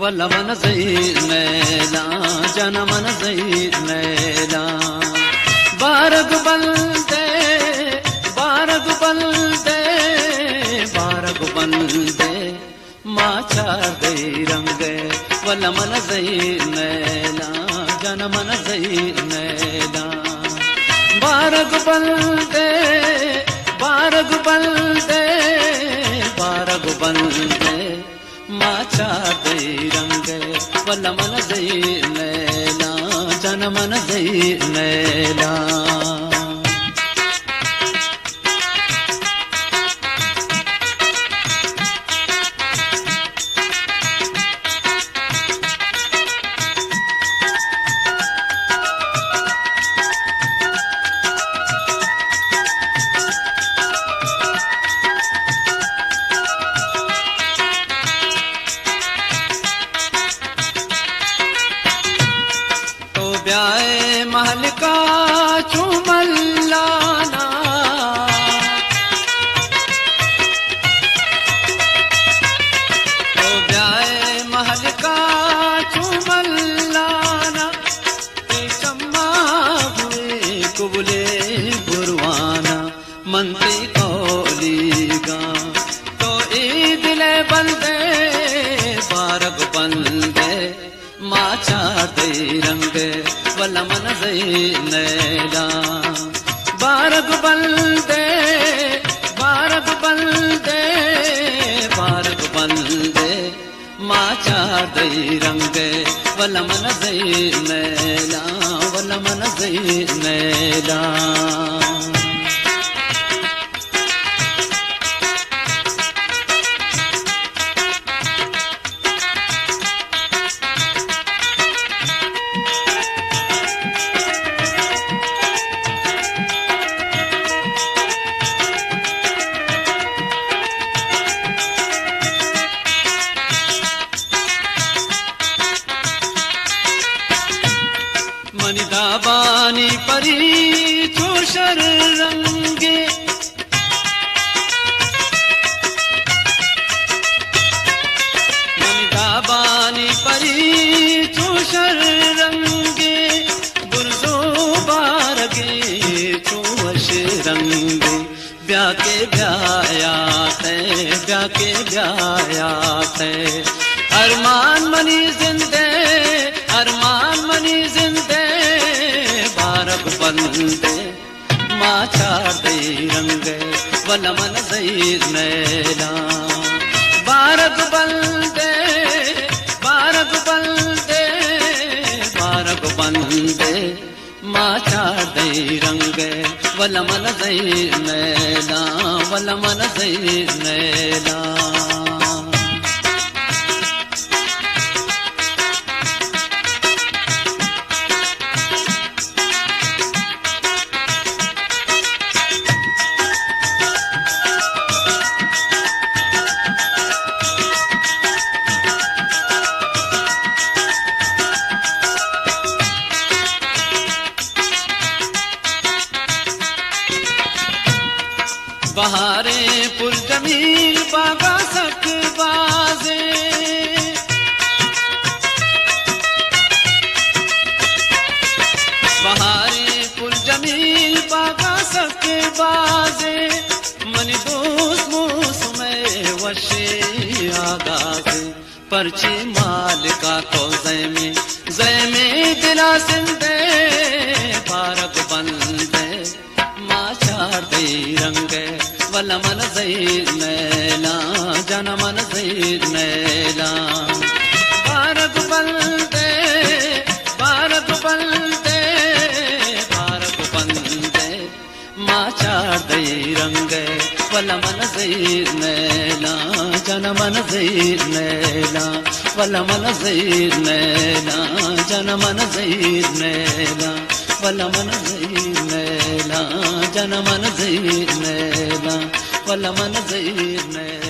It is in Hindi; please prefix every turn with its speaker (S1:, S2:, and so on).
S1: वल्ला मन ज़हीर नैला जन मन ज़हीर नैला बारग बलदे बारग बलदे बारग बलदे माचा दे रंगे वल्ला मन ज़हीर नैला जन मन ज़हीर नैला बारग बलदे बारग बलदे बारग बलदे माचा दे रंगे वल्ला मन ज़हीर नैला जन मन ज़हीर नैला ब्याए महल का चुमल्लाना तो ब्याए महल का चुमल्लाना चम्मा हुए कुबले बुरवाना मंत्री कौलीगा तो ईद ले बंदे बारग बंदे माचा दे रंगे वल्ला मन ज़हीर नैला बारग बलदे बारग बलदे बारग बलदे माचा दे रंगे वल्ला मन ज़हीर नैला वल्ला मन ज़हीर नैला मनिदाबानी परी चूशर रंगे मनिदाबानी परी चूशर रंगे बुरजो बारगे चूवश रंगे ब्याह के ब्यायात है ब्याह के ब्यायात है अरमान मनी जिंदे अरमान मनी जिंदे बारग बलदे माचा दे रंगे वल्ला मन ज़हीर नैला बारग बलदे बारग बलदे बारग बलदे माचा दे रंगे वल्ला मन ज़हीर नैला वल्ला मन ज़हीर नैला बहारे पुरजमील बागा सक बाजे बहारे पुरजमील बागा सक बाजे मनी दोस्त मौसम वशे आगाजे परचे माल का तो ज़ैमे दिला सिंदे बारग बलदे माचा दे रंगे वल्ला मन ज़हीर नैला जन मन ज़हीर नैला बारग बलदे बारग बलदे बारग बलदे माचा दे रंगे वल्ला मन ज़हीर नैला जन मन ज़हीर नैला वल्ला मन ज़हीर नैला जन मन ज़हीर नैला वल्ला मन ज़हीर नैला जन मन ज़हीर नैला वल्ला मन ज़हीर नैला